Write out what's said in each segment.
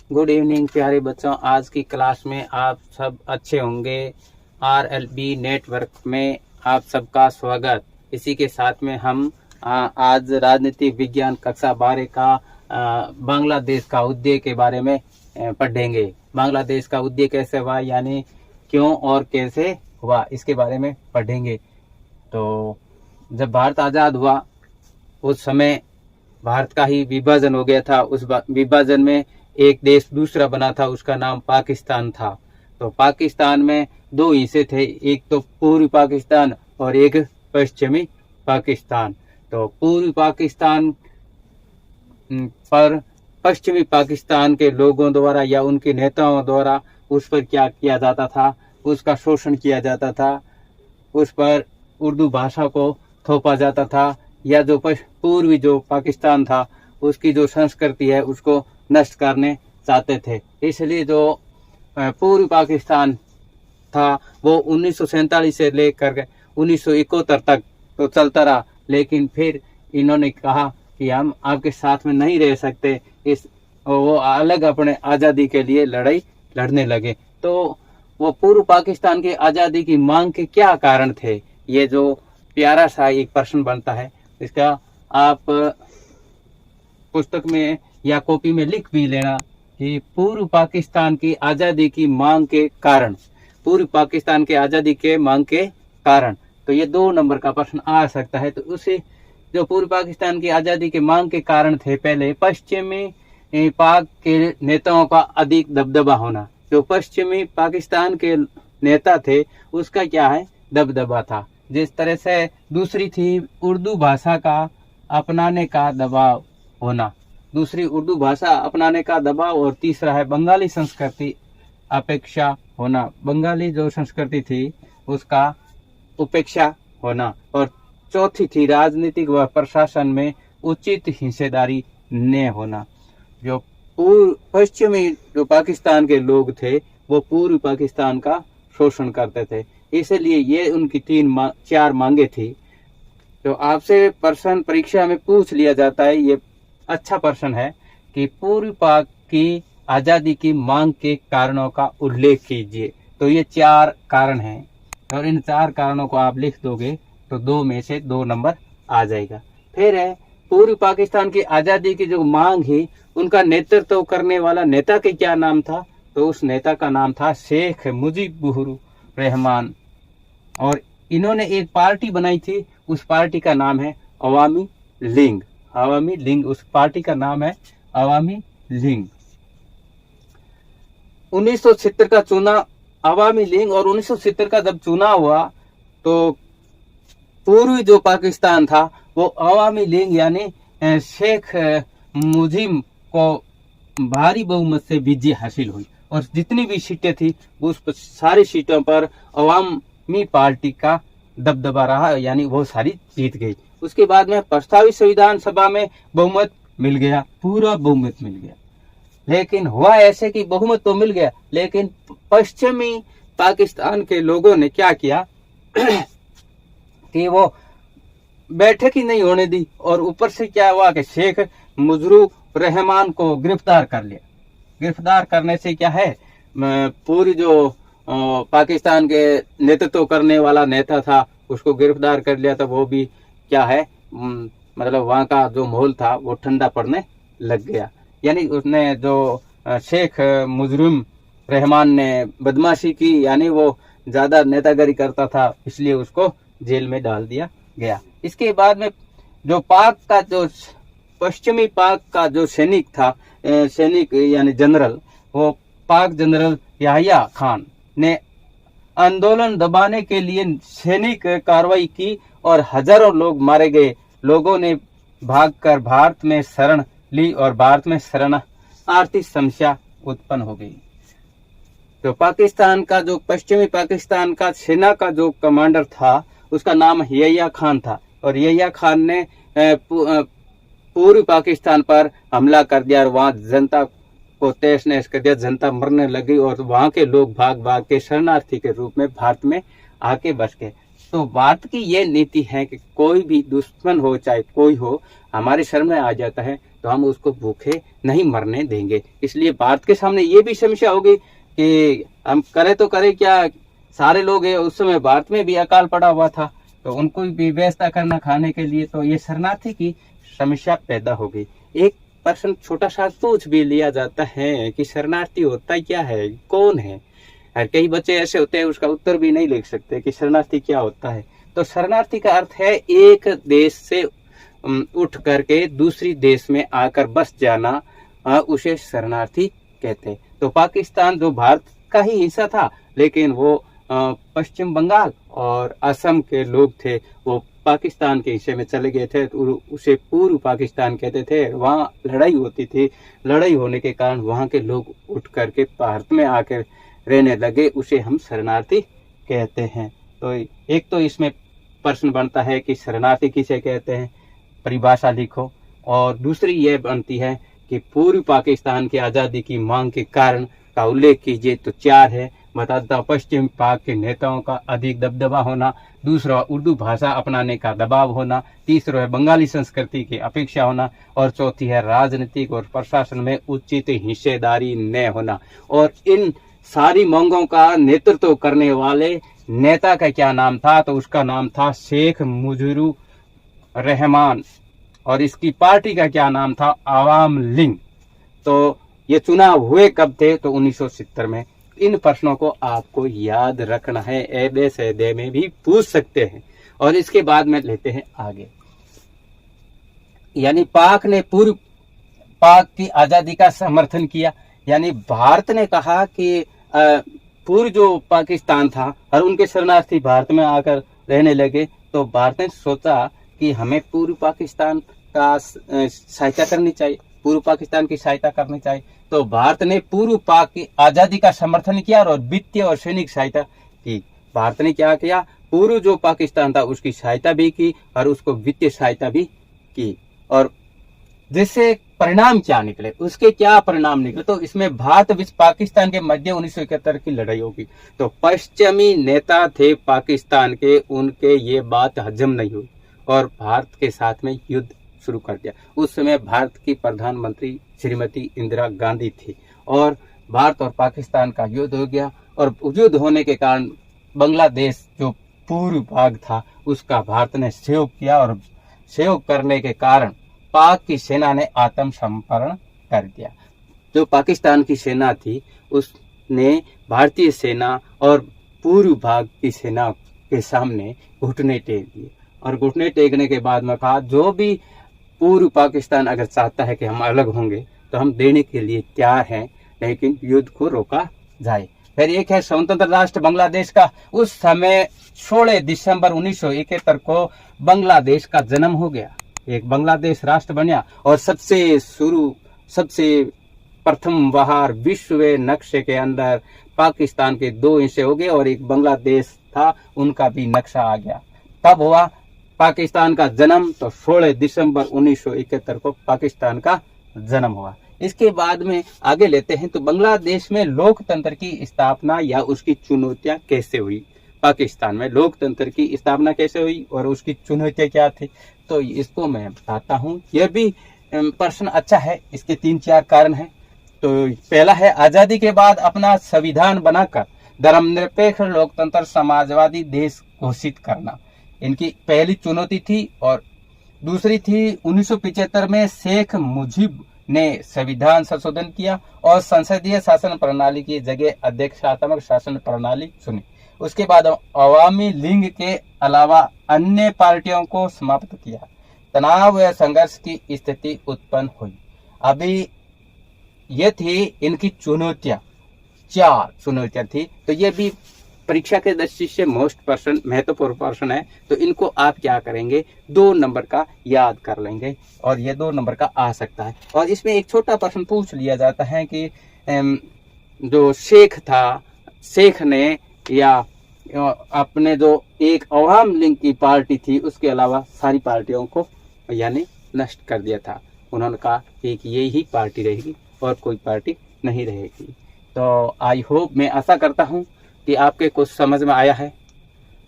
Good evening प्यारे बच्चों। आज की क्लास में आप सब अच्छे होंगे। RLB नेटवर्क में आप सबका स्वागत। इसी के साथ में हम आज राजनीतिक विज्ञान कक्षा 12 का बांग्लादेश का उदय के बारे में पढ़ेंगे। बांग्लादेश का उदय कैसे हुआ, यानी क्यों और कैसे हुआ, इसके बारे में पढ़ेंगे। तो जब भारत आज़ाद हुआ उस समय भारत का ही विभाजन हो गया था। उस विभाजन में एक देश दूसरा बना था, उसका नाम पाकिस्तान था। तो पाकिस्तान में दो हिस्से थे, एक तो पूर्वी पाकिस्तान और एक पश्चिमी पाकिस्तान। तो पूर्वी पाकिस्तान पर पश्चिमी पाकिस्तान के लोगों द्वारा या उनके नेताओं द्वारा उस पर क्या किया जाता था, उसका शोषण किया जाता था, उस पर उर्दू भाषा को थोपा जाता था, या जो पूर्वी जो पाकिस्तान था उसकी जो संस्कृति है उसको नष्ट करने चाहते थे। इसलिए जो पूर्वी पाकिस्तान था वो 1947 से लेकर 1971 तक तो चलता रहा, लेकिन फिर इन्होंने कहा कि हम आपके साथ में नहीं रह सकते, वो अलग अपने आज़ादी के लिए लड़ाई लड़ने लगे। तो वो पूर्व पाकिस्तान की आज़ादी की मांग के क्या कारण थे, ये जो प्यारा सा एक प्रश्न बनता है, इसका आप पुस्तक में या कॉपी में लिख भी लेना कि पूर्व पाकिस्तान की आज़ादी की मांग के कारण, पूर्व पाकिस्तान के आज़ादी के मांग के कारण। तो ये 2 नंबर का प्रश्न आ सकता है। तो उसे जो पूर्व पाकिस्तान की आज़ादी के मांग के कारण थे, पहले पश्चिमी पाक के नेताओं का अधिक दबदबा होना। जो पश्चिमी पाकिस्तान के नेता थे उसका क्या है, दबदबा था। जिस तरह से दूसरी थी उर्दू भाषा का अपनाने का दबाव होना, दूसरी उर्दू भाषा अपनाने का दबाव, और तीसरा है बंगाली संस्कृति अपेक्षा होना, बंगाली जो संस्कृति थी उसका उपेक्षा होना, और चौथी थी राजनीतिक व प्रशासन में उचित हिस्सेदारी न होना। जो पश्चिमी जो पाकिस्तान के लोग थे वो पूर्वी पाकिस्तान का शोषण करते थे, इसलिए ये उनकी 4 मांगे थी। तो आपसे प्रश्न परीक्षा में पूछ लिया जाता है, ये अच्छा प्रश्न है कि पूर्वी पाक की आज़ादी की मांग के कारणों का उल्लेख कीजिए। तो ये 4 कारण हैं, और इन 4 कारणों को आप लिख दोगे तो 2 में से 2 नंबर आ जाएगा। फिर है पूर्वी पाकिस्तान की आज़ादी की जो मांग है उनका नेतृत्व करने वाला नेता के क्या नाम था, तो उस नेता का नाम था शेख मुजीबुर रहमान, और इन्होंने एक पार्टी बनाई थी, उस पार्टी का नाम है अवामी लीग। अवामी लीग, उस पार्टी का नाम है अवामी लीग। 1970 का चुनाव अवामी लीग, और 1970 का जब चुनाव हुआ तो पूर्वी जो पाकिस्तान था वो अवामी लीग यानी शेख मुजीब को भारी बहुमत से विजय हासिल हुई, और जितनी भी सीटें थी उस सारी सीटों पर अवामी पार्टी का दबदबा रहा, यानी वो सारी जीत गई। उसके बाद में प्रस्तावित संविधान सभा में बहुमत मिल गया, पूरा बहुमत मिल गया। लेकिन हुआ ऐसे कि बहुमत तो मिल गया, लेकिन पश्चिमी पाकिस्तान के लोगों ने क्या किया कि वो बैठक ही नहीं होने दी, और ऊपर से क्या हुआ कि शेख मुजीबुर रहमान को गिरफ्तार कर लिया। गिरफ्तार करने से क्या है, पूरी जो पाकिस्तान के नेतृत्व करने वाला नेता था उसको गिरफ्तार कर लिया। तो वो भी क्या है, मतलब वहाँ का जो माहौल था वो ठंडा पड़ने लग गया। यानी उसने जो शेख मुजीबुर रहमान ने बदमाशी की, यानी वो ज्यादा नेतागिरी करता था, इसलिए उसको जेल में डाल दिया गया। इसके बाद में जो पाक का जो पश्चिमी पाक का जो सैनिक था, सैनिक यानी जनरल, वो पाक जनरल याह्या खान ने आंदोलन दबाने के लिए सैनिक कार्रवाई की और हजारों लोग मारे गए। लोगों ने भागकर भारत में शरण ली और भारत में शरणार्थी समस्या उत्पन्न हो गई। तो पाकिस्तान का जो पश्चिमी पाकिस्तान का सेना का जो कमांडर था उसका नाम याह्या खान था, और याह्या खान ने पूर्वी पाकिस्तान पर हमला कर दिया, और वहां जनता को तहस नहस कर दिया, जनता मरने लगी, और वहां के लोग भाग भाग के शरणार्थी के रूप में भारत में आके बस गए। तो भारत की ये नीति है कि कोई भी दुश्मन हो चाहे कोई हो, हमारे शरण में आ जाता है तो हम उसको भूखे नहीं मरने देंगे। इसलिए भारत के सामने ये भी समस्या होगी कि हम करे तो करे क्या, सारे लोग है, उस समय भारत में भी अकाल पड़ा हुआ था, तो उनको भी व्यवस्था करना खाने के लिए, तो ये शरणार्थी की समस्या पैदा होगी। एक प्रश्न छोटा सा पूछ भी लिया जाता है कि शरणार्थी होता क्या है, कौन है। और कई बच्चे ऐसे होते हैं उसका उत्तर भी नहीं लिख सकते कि शरणार्थी क्या होता है। तो शरणार्थी का अर्थ है एक देश से उठ करके दूसरी देश में आकर बस जाना, उसे शरणार्थी कहते हैं। तो पाकिस्तान जो भारत का ही हिस्सा था, लेकिन वो पश्चिम बंगाल और असम के लोग थे, वो पाकिस्तान के हिस्से में चले गए थे, तो उसे पूर्व पाकिस्तान कहते थे। वहाँ लड़ाई होती थी, लड़ाई होने के कारण वहाँ के लोग उठ करके भारत में आकर रहने लगे, उसे हम शरणार्थी कहते हैं। तो एक तो इसमें प्रश्न बनता है कि शरणार्थी किसे कहते हैं, परिभाषा लिखो। और दूसरी यह बनती है कि पूर्व पाकिस्तान की आज़ादी की मांग के कारण का उल्लेख कीजिए। तो 4 है, बताता पश्चिम पाक के नेताओं का अधिक दबदबा होना, दूसरा उर्दू भाषा अपनाने का दबाव होना, तीसरा है बंगाली संस्कृति की अपेक्षा होना, और चौथी है राजनीतिक और प्रशासन में उचित हिस्सेदारी न होना। और इन सारी मांगों का नेतृत्व करने वाले नेता का क्या नाम था, तो उसका नाम था शेख मुजीबुर रहमान, और इसकी पार्टी का क्या नाम था, आवाम लीग। तो ये चुनाव हुए कब थे, तो 1970 में। इन प्रश्नों को आपको याद रखना है, एबे सैदे में भी पूछ सकते हैं। और इसके बाद में लेते हैं आगे, यानी पाक ने पूर्व पाक की आजादी का समर्थन किया। यानी भारत ने कहा कि पूर्व जो पाकिस्तान था और उनके शरणार्थी भारत में आकर रहने लगे, तो भारत ने सोचा कि हमें पूर्व पाकिस्तान का सहायता करनी चाहिए, पूर्व पाकिस्तान की सहायता करनी चाहिए। तो भारत ने पूर्व पाक की आजादी का समर्थन किया और वित्तीय और सैनिक सहायता की। भारत ने क्या किया, पूर्व जो पाकिस्तान था उसकी सहायता भी की और उसको वित्तीय सहायता भी की। और जिससे परिणाम क्या निकले, उसके क्या परिणाम निकले, तो इसमें भारत विच पाकिस्तान के मध्य 1971 की लड़ाई होगी। तो पश्चिमी नेता थे पाकिस्तान के, उनके ये बात हजम नहीं हुई और भारत के साथ में युद्ध शुरू कर दिया। उस समय भारत की प्रधानमंत्री श्रीमती इंदिरा गांधी थी और भारत और पाकिस्तान का युद्ध हो गया। और युद्ध होने के कारण बांग्लादेश जो पूर्व भाग था उसका भारत ने सहयोग किया, और सहयोग करने के कारण पाक की सेना ने आत्मसमर्पण कर दिया। जो पाकिस्तान की सेना थी उसने भारतीय सेना और पूर्व भाग की सेना के सामने घुटने टेक दिए, और घुटने टेकने के बाद में कहा जो भी पूर्व पाकिस्तान अगर चाहता है कि हम अलग होंगे तो हम देने के लिए तैयार हैं, लेकिन युद्ध को रोका जाए। फिर एक है स्वतंत्र राष्ट्र बांग्लादेश का। उस समय 16 दिसंबर 1971 को बांग्लादेश का जन्म हो गया, एक बांग्लादेश राष्ट्र बना और सबसे प्रथम बार विश्व नक्शे के अंदर पाकिस्तान के 2 हिस्से हो गए और एक बांग्लादेश था उनका भी नक्शा आ गया। तब हुआ पाकिस्तान का जन्म, तो 16 दिसंबर 1971 को पाकिस्तान का जन्म हुआ। इसके बाद में आगे लेते हैं, तो बांग्लादेश में लोकतंत्र की स्थापना या उसकी चुनौतियां कैसे हुई, पाकिस्तान में लोकतंत्र की स्थापना कैसे हुई और उसकी चुनौतियां क्या थी, तो इसको मैं बताता हूँ। यह भी प्रश्न अच्छा है, इसके 3-4 कारण हैं। तो पहला है आजादी के बाद अपना संविधान बनाकर धर्मनिरपेक्ष लोकतंत्र समाजवादी देश घोषित करना, इनकी पहली चुनौती थी। और दूसरी थी 1975 में शेख मुजीब ने संविधान संशोधन किया और संसदीय शासन प्रणाली की जगह अध्यक्षात्मक शासन प्रणाली चुनी। उसके बाद अवामी लीग के अलावा अन्य पार्टियों को समाप्त किया। तनाव व संघर्ष की स्थिति उत्पन्न हुई। अभी ये थी इनकी चुनौतियां, 4 चुनौतियां थी। तो ये भी परीक्षा के दृष्टि से मोस्ट पर्सन महत्वपूर्ण पर्सन है। तो इनको आप क्या करेंगे, 2 नंबर का याद कर लेंगे और ये 2 नंबर का आ सकता है। और इसमें एक छोटा प्रश्न पूछ लिया जाता है कि जो शेख था, शेख ने या अपने जो एक अवाम लीग की पार्टी थी उसके अलावा सारी पार्टियों को यानी नष्ट कर दिया था। उन्होंने कहा कि यही पार्टी रहेगी और कोई पार्टी नहीं रहेगी। तो आई होप, मैं आशा करता हूँ कि आपके कुछ समझ में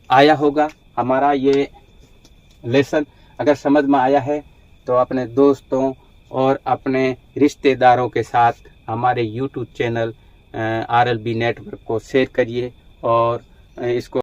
आया होगा। हमारा ये लेसन अगर समझ में आया है तो अपने दोस्तों, और अपने रिश्तेदारों के साथ हमारे YouTube चैनल RLB नेटवर्क को शेयर करिए और इसको